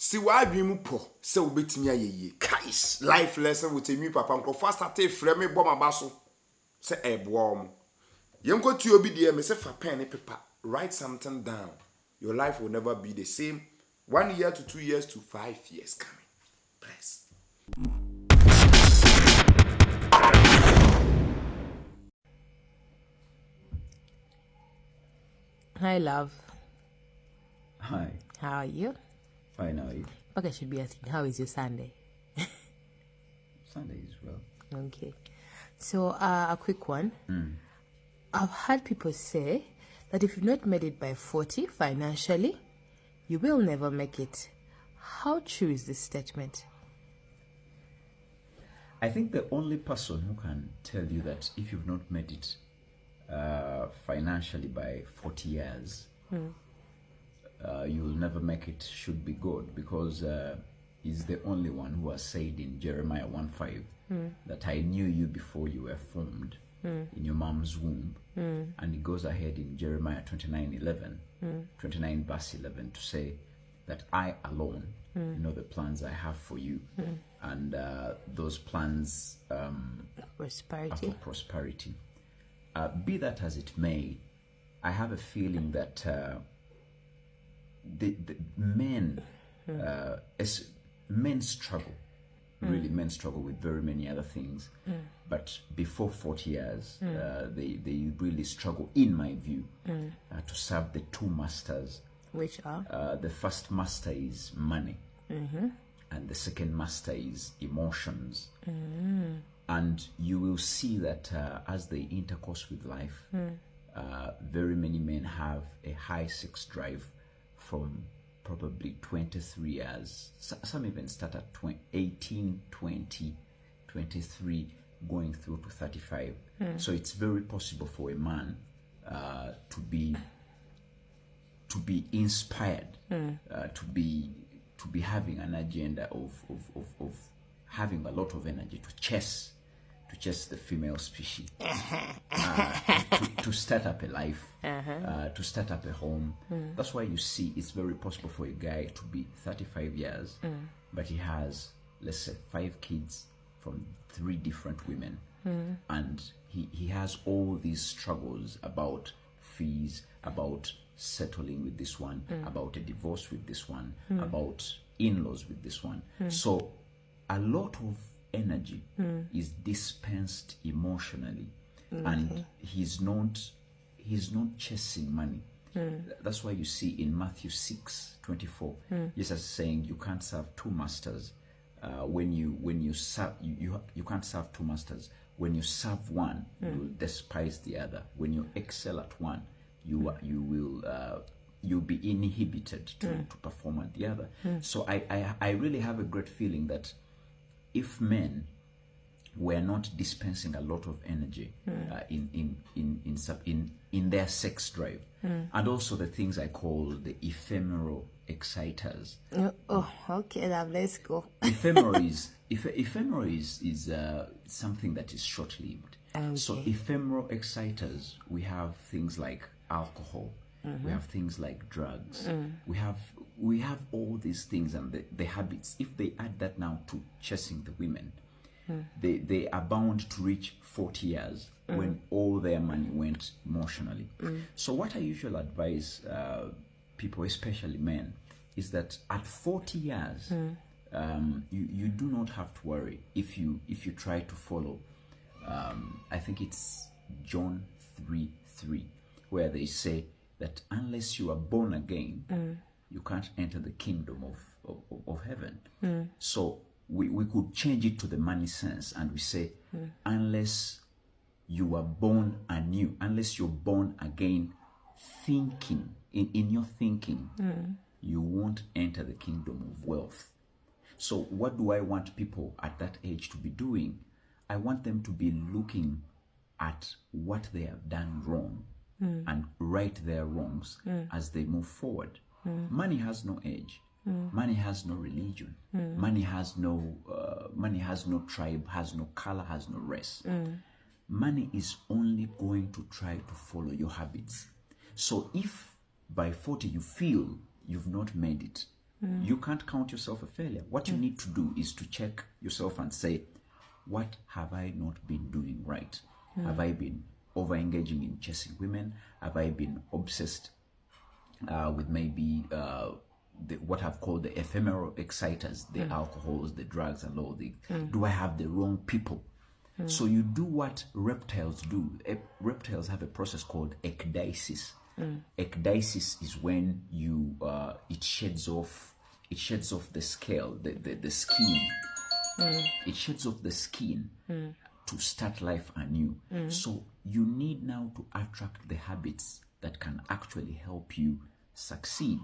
See why dream po so betimi ayeye. Guys, life lesson with a new papa uncle fast at a frame bomb basso. Say a warm. You go to your BDM, me say for pen and paper. Write something down. Your life will never be the same. 1 year to 2 years to 5 years coming. Press. Hi, love. Hi. How are you? Fine, how are you? Okay, should be asking, how is your Sunday? Sunday is well. Okay. So, a quick one. I've heard people say that if you've not made it by 40 financially, you will never make it. How true is this statement? I think the only person who can tell you that if you've not made it financially by 40 years, you will never make it should be God, because he's the only one who has said in Jeremiah 1:5 that I knew you before you were formed in your mom's womb. And he goes ahead in Jeremiah 29 verse 11 to say that I alone know the plans I have for you. And those plans are for prosperity. Be that as it may, I have a feeling that the men struggle. Really, men struggle with very many other things. But before 40 years, they really struggle, in my view, to serve the two masters. Which are? The first master is money. And the second master is emotions. And you will see that as they intercourse with life, very many men have a high sex drive from probably 23 years. Some even start at 18, 20, 23, going through to 35. So it's very possible for a man to be inspired, to be having an agenda of having a lot of energy to chase the female species, to start up a life, to start up a home. That's why you see it's very possible for a guy to be 35 years, but he has, let's say, 5 kids from 3 different women, and he has all these struggles about fees, about settling with this one, about a divorce with this one, about in-laws with this one. So a lot of energy is dispensed emotionally, and he's not chasing money. That's why you see in Matthew 6:24, Jesus is saying you can't serve two masters. When you serve, you can't serve two masters. When you serve one, you will despise the other. When you excel at one, you'll be inhibited to perform at the other. So I really have a great feeling that if men were not dispensing a lot of energy in their sex drive, and also the things I call the ephemeral exciters. Okay, now let's go. Ephemeral is something that is short-lived. Okay. So ephemeral exciters, we have things like alcohol, we have things like drugs, we have all these things, and the habits. If they add that now to chasing the women, they are bound to reach 40 years when all their money went emotionally. So what I usually advise people, especially men, is that at 40 years, you do not have to worry if you try to follow. I think it's John 3:3, where they say that unless you are born again, you can't enter the kingdom of heaven. So we could change it to the money sense, and we say, unless you are born anew, unless you're born again, thinking, in your thinking, you won't enter the kingdom of wealth. So what do I want people at that age to be doing? I want them to be looking at what they have done wrong and right their wrongs as they move forward. Money has no age. Money has no religion. Money has no tribe, has no color, has no race. Money is only going to try to follow your habits. So if by 40 you feel you've not made it, You can't count yourself a failure. What you need to do is to check yourself and say, what have I not been doing right? Have I been over-engaging in chasing women? Have I been obsessed with maybe what I've called the ephemeral exciters, the alcohols, the drugs, and all the. Do I have the wrong people? So you do what reptiles do. Reptiles have a process called ecdysis. Ecdysis is when you it sheds off the scale, the skin. It sheds off the skin to start life anew. So you need now to attract the habits that can actually help you succeed.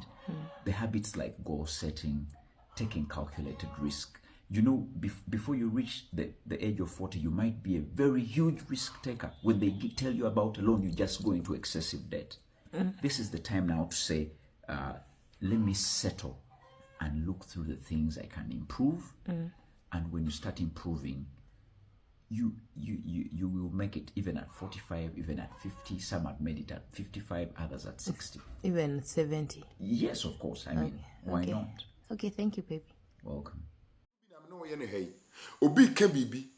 The habits like goal setting, taking calculated risk. You know, before you reach the age of 40, you might be a very huge risk taker. When they tell you about a loan, you just go into excessive debt. This is the time now to say, let me settle and look through the things I can improve. And when you start improving, you will make it even at 45, even at 50. Some have made it at 55, others at 60. Even 70. Yes, of course. I mean, why not? Okay, thank you, baby. Welcome. Obi ka bibi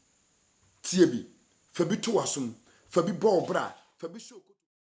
tie bi fa bi to wasum fa bi bɔ bra fa bi show